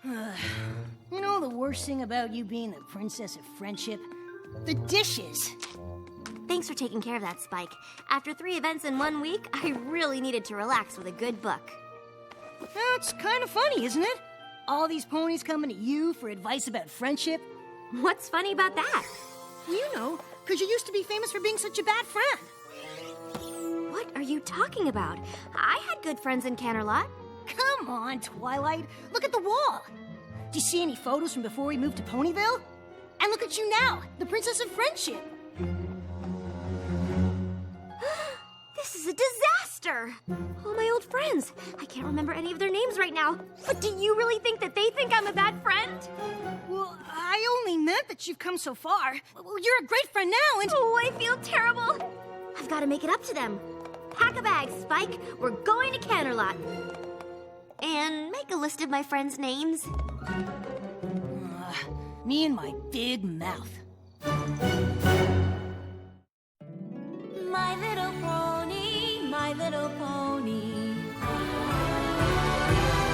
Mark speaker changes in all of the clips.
Speaker 1: You know the worst thing about you being the princess of friendship? The dishes.
Speaker 2: Thanks for taking care of that, Spike. After 3 events in 1 week, I really needed to relax with a good book.
Speaker 1: It's kind of funny, isn't it? All these ponies coming to you for advice about friendship.
Speaker 2: What's funny about that?
Speaker 1: You know, because you used to be famous for being such a bad friend.
Speaker 2: What are you talking about? I had good friends in Canterlot.
Speaker 1: Come on, Twilight. Look at the wall. Do you see any photos from before we moved to Ponyville? And look at you now, the princess of friendship.
Speaker 2: This is a disaster! All my old friends. I can't remember any of their names right now. But do you really think that they think I'm a bad friend?
Speaker 1: Well, I only meant that you've come so far. Well, you're a great friend now, and...
Speaker 2: Oh, I feel terrible. I've got to make it up to them. Pack a bag, Spike. We're going to Canterlot. And make a list of my friends' names.
Speaker 1: Me and my big mouth.
Speaker 3: My little pony, my little pony.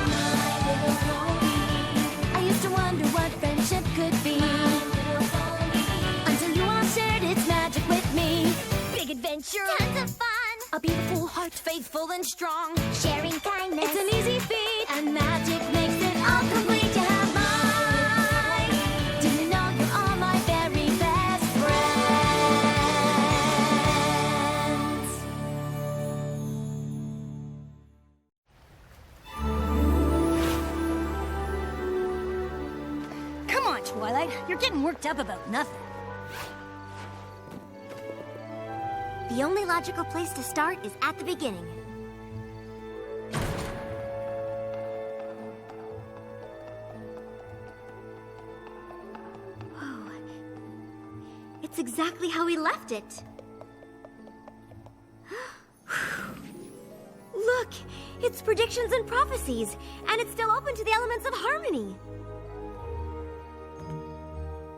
Speaker 3: My little pony. I used to wonder what friendship could be. My little pony. Until you all shared its magic with me. Big adventure, tons of fun. A beautiful heart, faithful and strong. Sharing kindness, it's an easy feat. And magic makes it all complete. You have mine. Did you know you're all my very best friends?
Speaker 1: Come on, Twilight. You're getting worked up about nothing.
Speaker 2: The only logical place to start is at the beginning. Whoa. It's exactly how we left it. Look, it's predictions and prophecies, and it's still open to the elements of harmony.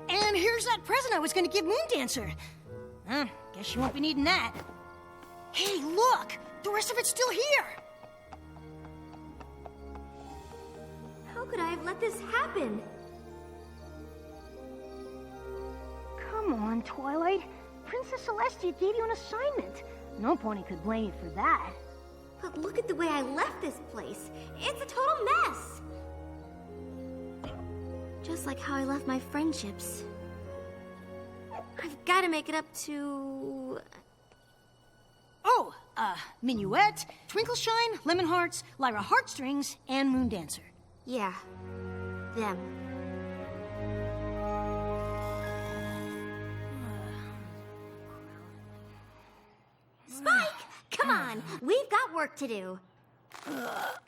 Speaker 1: And here's that present I was going to give Moondancer. Guess you won't be needing that. Hey, look! The rest of it's still here!
Speaker 2: How could I have let this happen?
Speaker 1: Come on, Twilight. Princess Celestia gave you an assignment. No pony could blame you for that.
Speaker 2: But look at the way I left this place. It's a total mess. Just like how I left my friendships. I've got to make it up to...
Speaker 1: Oh, Minuet, Twinkleshine, Lemon Hearts, Lyra Heartstrings, and Moondancer.
Speaker 2: Yeah, them. Spike, come on. We've got work to do.
Speaker 1: Have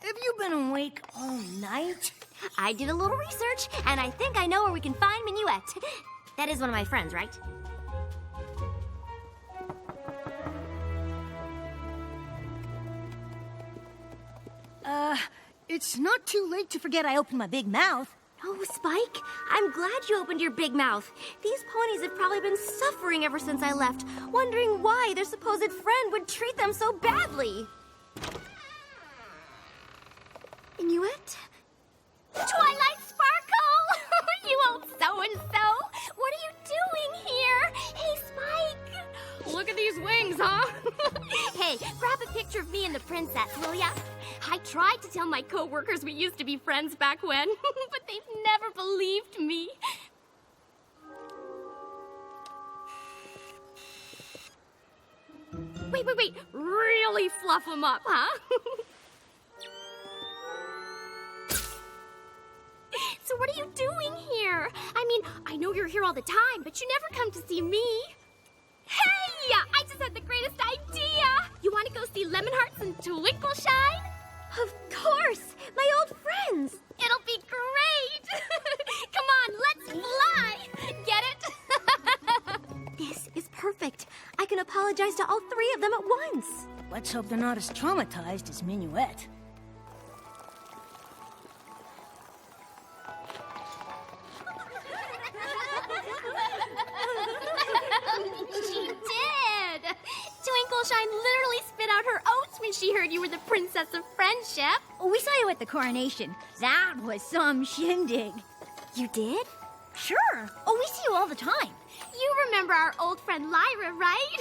Speaker 1: you been awake all night?
Speaker 2: I did a little research, and I think I know where we can find Minuet. That is one of my friends, right?
Speaker 1: It's not too late to forget I opened my big mouth.
Speaker 2: Oh, Spike, I'm glad you opened your big mouth. These ponies have probably been suffering ever since I left, wondering why their supposed friend would treat them so badly. Minuet? Twilight Sparkle! You old so-and-so! What are you doing here? Hey, Spike!
Speaker 4: Look at these wings, huh?
Speaker 2: Hey, grab a picture of me and the princess, will ya?
Speaker 4: I tried to tell my co-workers we used to be friends back when, but they've never believed me. Wait. Really fluff them up, huh? So what are you doing here? I mean, I know you're here all the time, but you never come to see me. Hey! I just had the greatest idea! You want to go see Lemon Hearts and Twinkleshine?
Speaker 2: Of course! My old friends!
Speaker 4: It'll be great! Come on, let's fly! Get it?
Speaker 2: This is perfect. I can apologize to all 3 of them at once.
Speaker 1: Let's hope they're not as traumatized as Minuet.
Speaker 4: She did! Twinkleshine literally spit out her oats when she heard you were the Princess of Friendship.
Speaker 3: We saw you at the coronation. That was some shindig.
Speaker 2: You did?
Speaker 3: Sure. Oh, we see you all the time.
Speaker 4: You remember our old friend Lyra, right?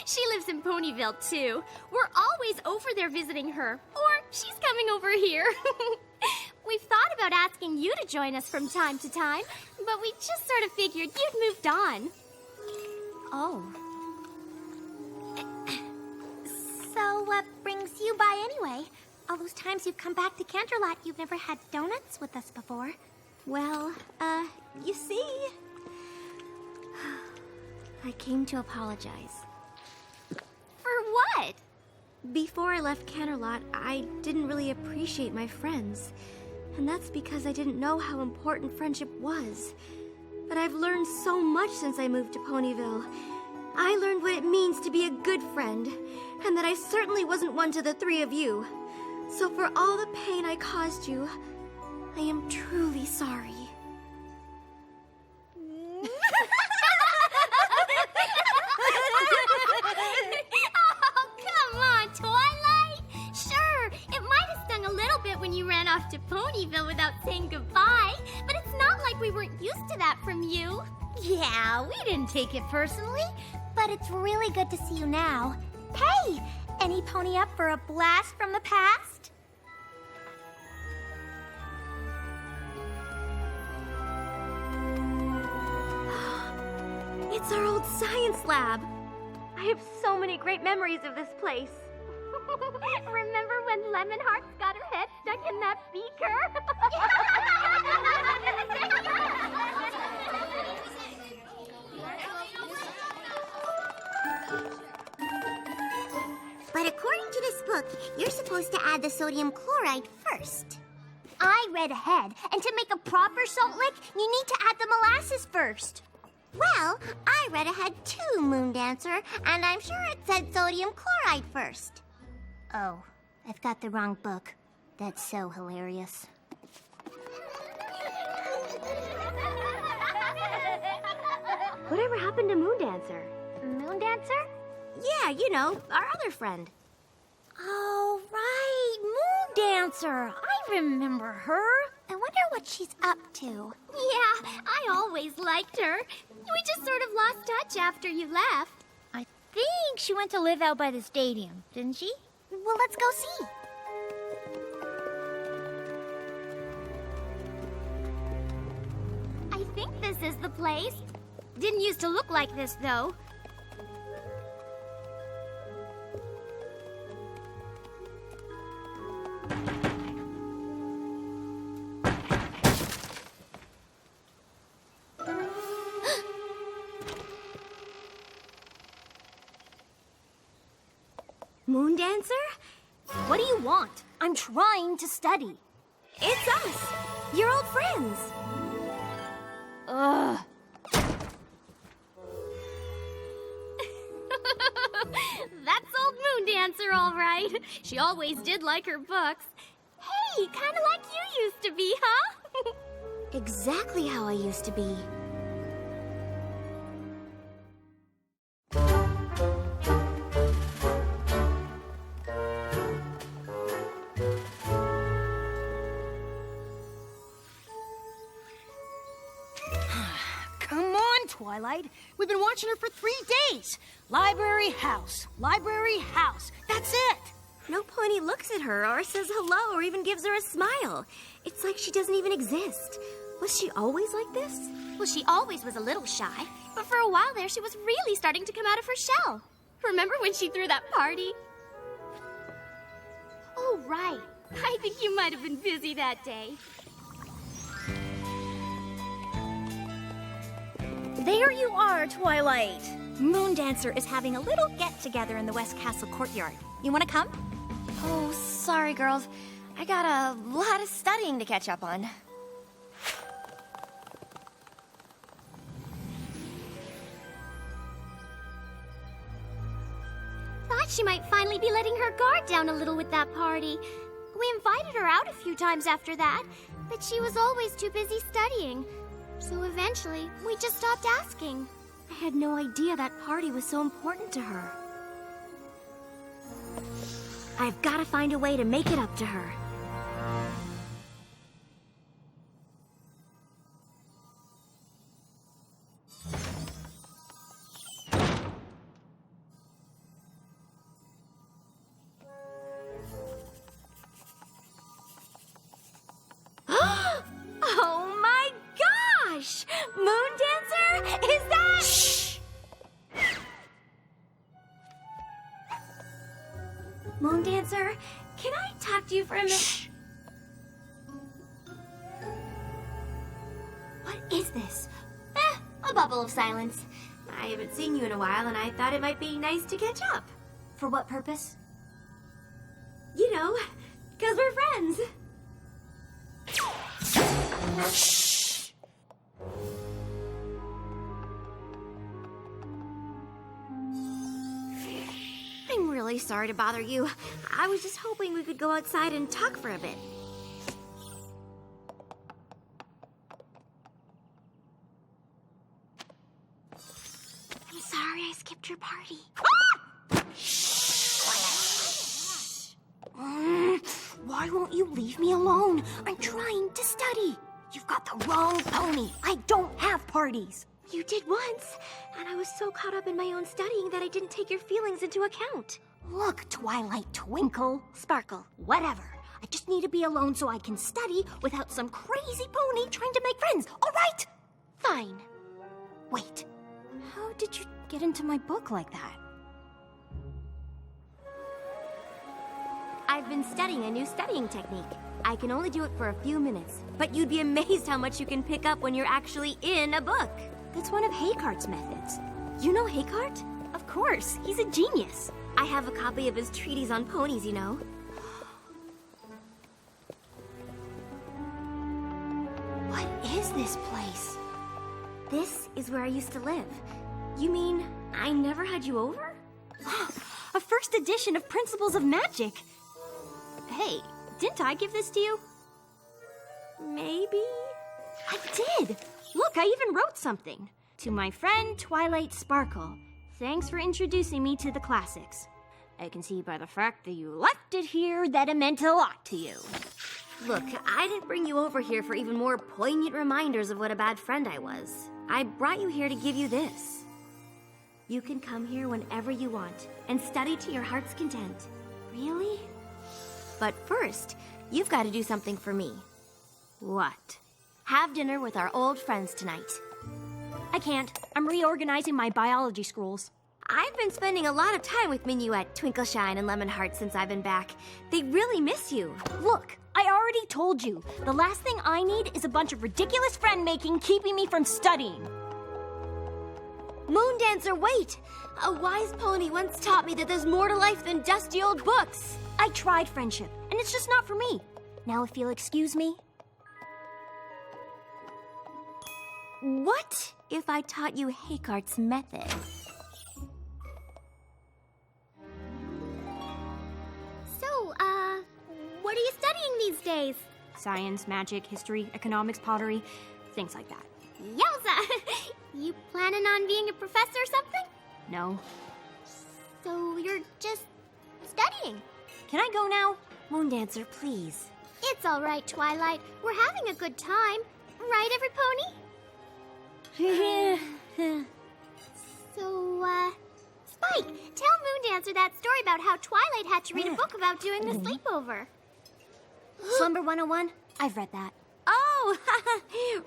Speaker 4: She lives in Ponyville, too. We're always over there visiting her. Or she's coming over here. We've thought about asking you to join us from time to time, but we just sort of figured you'd moved on.
Speaker 2: Oh. So what brings you by anyway? All those times you've come back to Canterlot, you've never had donuts with us before. Well, you see... I came to apologize.
Speaker 4: For what?
Speaker 2: Before I left Canterlot, I didn't really appreciate my friends. And that's because I didn't know how important friendship was. But I've learned so much since I moved to Ponyville. I learned what it means to be a good friend, and that I certainly wasn't one to the three of you. So for all the pain I caused you, I am truly sorry.
Speaker 4: Oh, come on, Twilight. Sure, it might have stung a little bit when you ran off to Ponyville without saying goodbye, but it's not like we weren't used to that from you.
Speaker 3: Yeah, we didn't take it personally.
Speaker 2: But it's really good to see you now. Hey, any pony up for a blast from the past? It's our old science lab. I have so many great memories of this place.
Speaker 4: Remember when Lemon Hearts got her head stuck in that beaker?
Speaker 2: But according to this book, you're supposed to add the sodium chloride first. I read ahead, and to make a proper salt lick, you need to add the molasses first. Well, I read ahead too, Moon Dancer, and I'm sure it said sodium chloride first. Oh, I've got the wrong book. That's so hilarious. Whatever happened to Moon Dancer? Moon Dancer? Yeah, you know, our other friend.
Speaker 3: Oh, right. Moon Dancer. I remember her.
Speaker 2: I wonder what she's up to.
Speaker 4: Yeah, I always liked her. We just sort of lost touch after you left.
Speaker 3: I think she went to live out by the stadium, didn't she?
Speaker 2: Well, let's go see.
Speaker 4: I think this is the place. Didn't used to look like this, though.
Speaker 2: Moon Dancer?
Speaker 3: What do you want? I'm trying to study.
Speaker 2: It's us, your old friends.
Speaker 3: Ugh.
Speaker 4: That's old Moon Dancer, all right. She always did like her books. Hey, kind of like you used to be, huh?
Speaker 2: Exactly how I used to be.
Speaker 1: Come on, Twilight. We've been watching her for 3 days. Library house. Library house. That's it.
Speaker 2: No pony looks at her or says hello or even gives her a smile. It's like she doesn't even exist. Was she always like this?
Speaker 4: Well, she always was a little shy, but for a while there, she was really starting to come out of her shell. Remember when she threw that party? Oh, right. I think you might have been busy that day.
Speaker 3: There you are, Twilight. Moon Dancer is having a little get-together in the West Castle courtyard. You want to come?
Speaker 2: Oh, sorry, girls. I got a lot of studying to catch up on.
Speaker 4: Thought she might finally be letting her guard down a little with that party. We invited her out a few times after that, but she was always too busy studying. So eventually, we just stopped asking.
Speaker 2: I had no idea that party was so important to her. I've got to find a way to make it up to her. Oh my gosh! Moon Dancer? Is that... Shh! Moon Dancer, can I talk to you for a minute? Shh. What is this? A bubble of silence. I haven't seen you in a while, and I thought it might be nice to catch up.
Speaker 1: For what purpose?
Speaker 2: You know, 'cause we're friends.
Speaker 1: Shh!
Speaker 2: I'm really sorry to bother you. I was just hoping we could go outside and talk for a bit. I'm sorry I skipped your party.
Speaker 1: Why won't you leave me alone? I'm trying to study. You've got the wrong pony. I don't have parties.
Speaker 2: You did once, and I was so caught up in my own studying that I didn't take your feelings into account.
Speaker 1: Look, Twilight, Twinkle, Sparkle, whatever. I just need to be alone so I can study without some crazy pony trying to make friends, all right?
Speaker 2: Fine.
Speaker 1: Wait, how did you get into my book like that?
Speaker 2: I've been studying a new studying technique. I can only do it for a few minutes, but you'd be amazed how much you can pick up when you're actually in a book.
Speaker 1: That's one of Haycart's methods.
Speaker 2: You know Haycart?
Speaker 1: Of course, he's a genius.
Speaker 2: I have a copy of his treatise on ponies, you know.
Speaker 1: What is this place?
Speaker 2: This is where I used to live. You mean I never had you over?
Speaker 1: A first edition of Principles of Magic. Hey, didn't I give this to you?
Speaker 2: Maybe?
Speaker 1: I did! Look, I even wrote something. To my friend Twilight Sparkle, thanks for introducing me to the classics. I can see by the fact that you left it here that it meant a lot to you.
Speaker 2: Look, I didn't bring you over here for even more poignant reminders of what a bad friend I was. I brought you here to give you this. You can come here whenever you want and study to your heart's content.
Speaker 1: Really?
Speaker 2: But first, you've got to do something for me.
Speaker 1: What?
Speaker 2: Have dinner with our old friends tonight.
Speaker 1: I can't. I'm reorganizing my biology scrolls.
Speaker 2: I've been spending a lot of time with Minyu at Twinkleshine and Lemonheart since I've been back. They really miss you.
Speaker 1: Look, I already told you. The last thing I need is a bunch of ridiculous friend-making keeping me from studying.
Speaker 2: Moon Dancer, wait! A wise pony once taught me that there's more to life than dusty old books.
Speaker 1: I tried friendship, and it's just not for me. Now if you'll excuse me.
Speaker 2: What if I taught you Haycart's method?
Speaker 4: So, what are you studying these days?
Speaker 1: Science, magic, history, economics, pottery, things like that.
Speaker 4: Yowza! You planning on being a professor or something?
Speaker 1: No.
Speaker 4: So you're just studying?
Speaker 1: Can I go now?
Speaker 2: Moon Dancer, please.
Speaker 4: It's all right, Twilight. We're having a good time. Right, every pony? So, Spike, tell Moon Dancer that story about how Twilight had to read a book about doing the sleepover.
Speaker 1: Slumber 101? I've read that.
Speaker 2: Oh,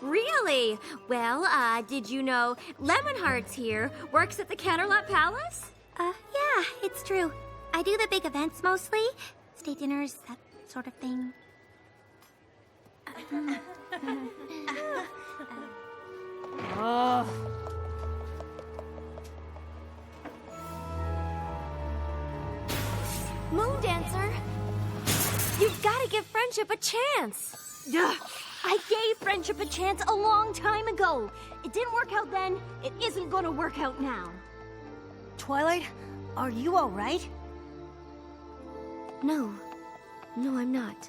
Speaker 2: really? Well, did you know Lemonheart's here, works at the Canterlot Palace?
Speaker 4: Yeah, it's true. I do the big events mostly. State dinners, that sort of thing.
Speaker 2: Moon Dancer, you've got to give friendship a chance.
Speaker 1: I gave friendship a chance a long time ago. It didn't work out then. It isn't gonna work out now. Twilight, are you all right?
Speaker 2: No, I'm not.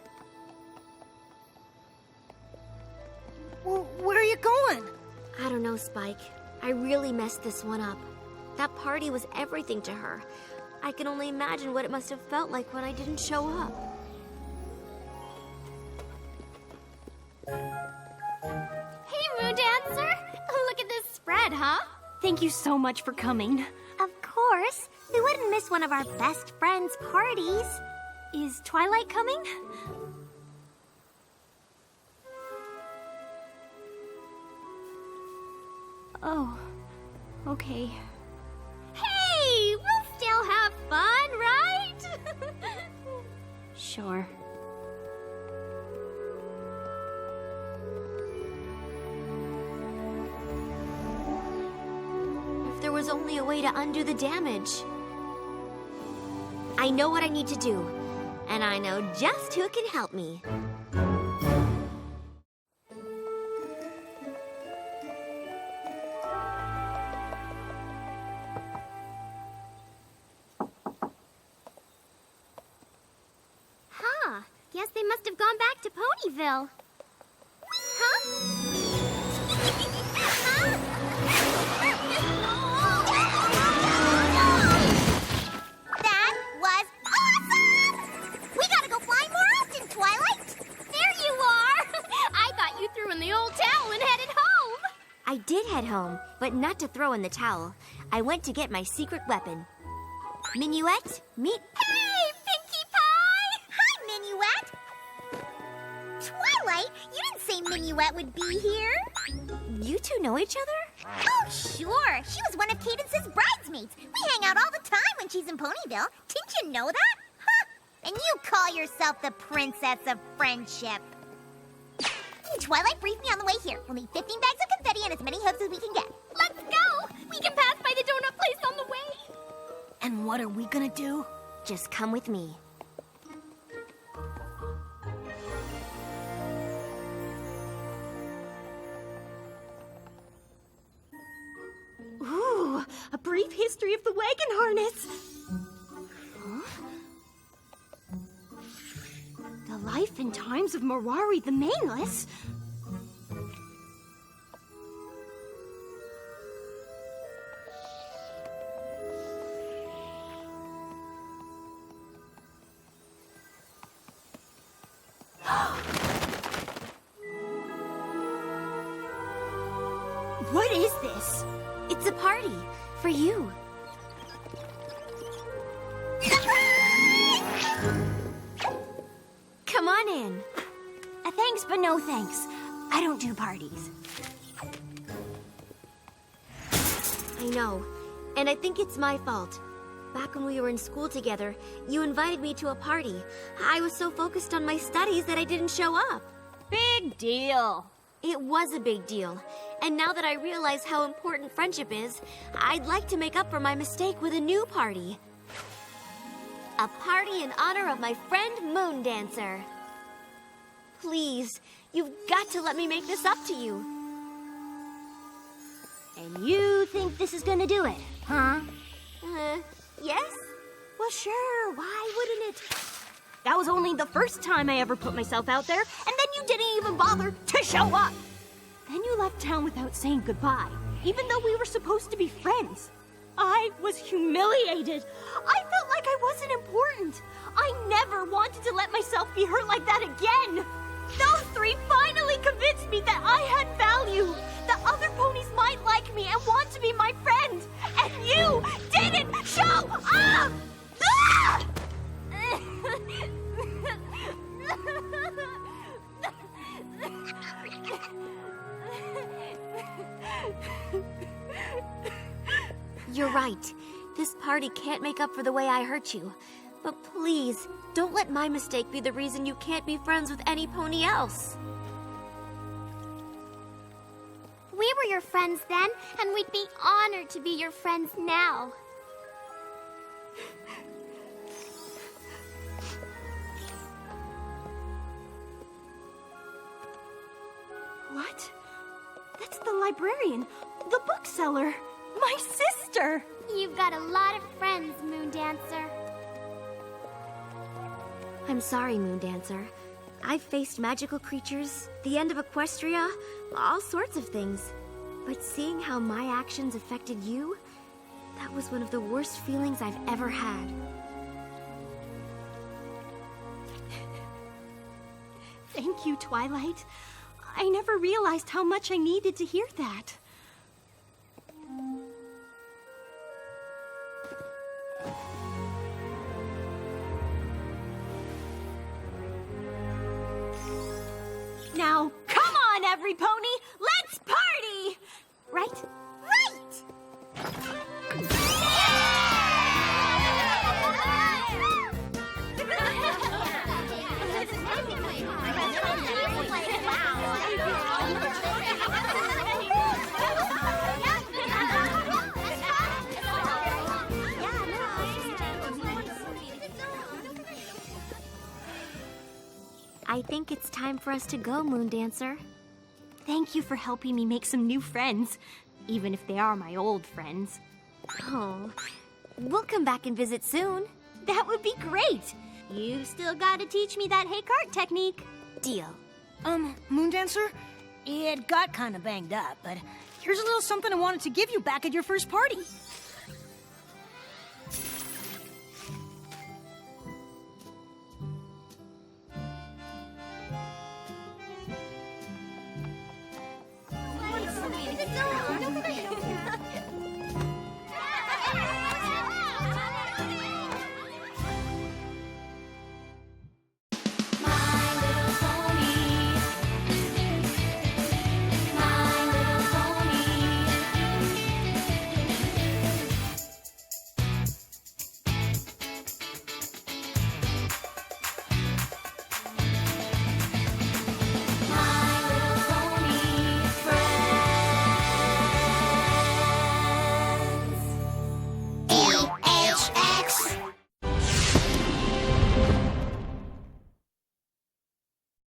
Speaker 1: Well, where are you going?
Speaker 2: I don't know, Spike. I really messed this one up. That party was everything to her. I can only imagine what it must have felt like when I didn't show up.
Speaker 4: Hey, Moon Dancer! Look at this spread, huh?
Speaker 1: Thank you so much for coming.
Speaker 3: Of course. We wouldn't miss one of our best friends' parties.
Speaker 1: Is Twilight coming? Oh, okay.
Speaker 4: Hey, we'll still have fun, right?
Speaker 1: Sure.
Speaker 2: If there was only a way to undo the damage. I know what I need to do, and I know just who can help me.
Speaker 4: Huh. Guess they must have gone back to Ponyville. Huh?
Speaker 3: That was awesome! We gotta go flying more often, Twilight!
Speaker 4: There you are! I thought you threw in the old towel and headed home.
Speaker 2: I did head home, but not to throw in the towel. I went to get my secret weapon. Minuet, meet...
Speaker 3: Hey, Pinkie Pie! Hi, Minuet! Twilight, you didn't say Minuet would be here.
Speaker 2: You two know each other?
Speaker 3: Oh, sure. She was one of Cadence's bridesmaids. We hang out all the time when she's in Ponyville. Didn't you know that? Huh? And you call yourself the Princess of Friendship. Twilight briefed me on the way here. We'll need 15 bags of confetti and as many hoops as we can get.
Speaker 4: Let's go! We can pass by the donut place on the way.
Speaker 1: And what are we gonna do?
Speaker 2: Just come with me.
Speaker 1: Ooh, a brief history of the wagon harness. Huh? The life and times of Mirari the Maneless. What is this?
Speaker 2: It's a party for you. Come on in.
Speaker 1: Thanks, but no thanks. I don't do parties.
Speaker 2: I know, and I think it's my fault. Back when we were in school together, you invited me to a party. I was so focused on my studies that I didn't show up.
Speaker 1: Big deal.
Speaker 2: It was a big deal. And now that I realize how important friendship is, I'd like to make up for my mistake with a new party. A party in honor of my friend Moon Dancer. Please, you've got to let me make this up to you.
Speaker 1: And you think this is gonna do it, huh?
Speaker 2: Yes?
Speaker 1: Well, sure, why wouldn't it? That was only the first time I ever put myself out there, and then you didn't even bother to show up. Then you left town without saying goodbye, even though we were supposed to be friends. I was humiliated. I felt like I wasn't important. I never wanted to let myself be hurt like that again. Those three finally convinced me that I had value, that other ponies might like me and want to be my friend. And you didn't show up! Ah!
Speaker 2: You're right. This party can't make up for the way I hurt you. But please, don't let my mistake be the reason you can't be friends with any pony else.
Speaker 4: We were your friends then, and we'd be honored to be your friends now.
Speaker 1: What? That's the librarian, the bookseller, my sister.
Speaker 4: You've got a lot of friends, Moon Dancer.
Speaker 2: I'm sorry, Moon Dancer. I've faced magical creatures, the end of Equestria, all sorts of things. But seeing how my actions affected you, that That was one of the worst feelings I've ever had.
Speaker 1: Thank you, Twilight. I never realized how much I needed to hear that. Now, come on, every pony! Let's party! Right?
Speaker 2: I think it's time for us to go, Moon Dancer.
Speaker 1: Thank you for helping me make some new friends, even if they are my old friends.
Speaker 2: Oh, we'll come back and visit soon.
Speaker 1: That would be great! You still gotta teach me that hey cart technique.
Speaker 2: Deal.
Speaker 5: Moondancer? It got kind of banged up, but here's a little something I wanted to give you back at your first party.